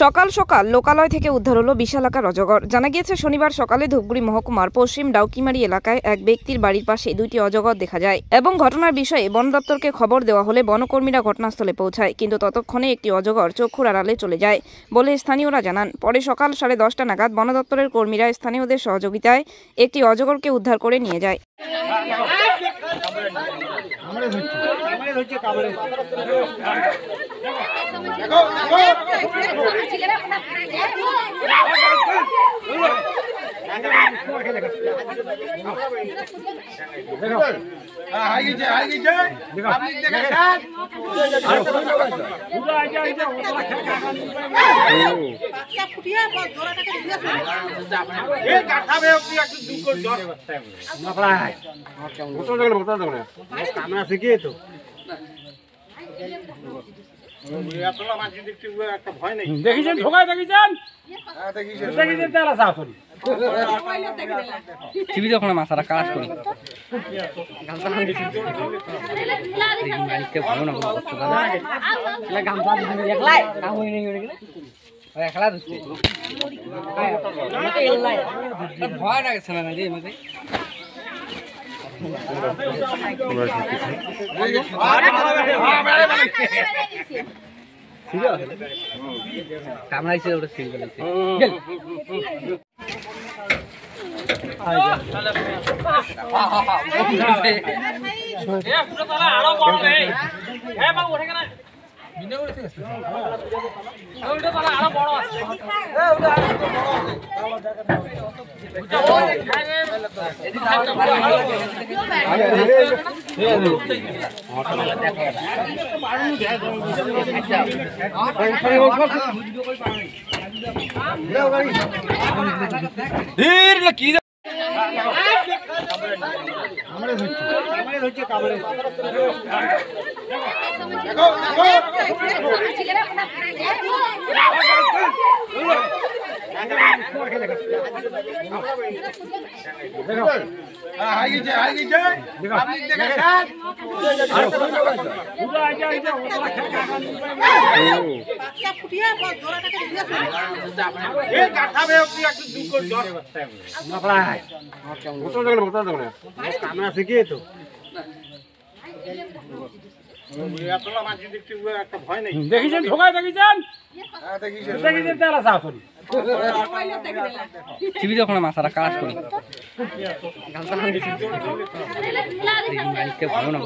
সকাল সকাল লোকালয় থেকে উদ্ধার হলো বিশালাকার অজগর। জানা গিয়েছে শনিবার সকালে ধূপগুড়ি মহকুমার পশ্চিম ডাউকিমারি এলাকায় এক ব্যক্তির বাড়ির পাশে দুইটি অজগর দেখা যায় এবং ঘটনার বিষয়ে বন দপ্তরকে খবর দেওয়া হলে বনকর্মীরা ঘটনাস্থলে পৌঁছায়, কিন্তু ততক্ষণে একটি অজগর চক্ষুর আড়ালে চলে যায় বলে স্থানীয়রা জানান। পরে সকাল 10:30 নাগাদ বন দপ্তরের কর্মীরা স্থানীয়দের সহযোগিতায় একটি অজগরকে উদ্ধার করে নিয়ে যায়। দেখেছেন ঢোকায় দেখেছেন তারা সাফ করি টিভি যখন মাথাটা কাজ করি ভয় লাগছে না রে আমাকে কামড়াইছে ওটা সিল গেছে আরো বড় রে হ্যাঁ বাবু ওঠে কেন বিনা করে আছে ওটা তারা আরো বড় আছে ওটা আরো দেখেছেন ঢোকায় দেখেছেন তারা সাফ করি টিভি যখন মাথাটা কাজ করি ভালো না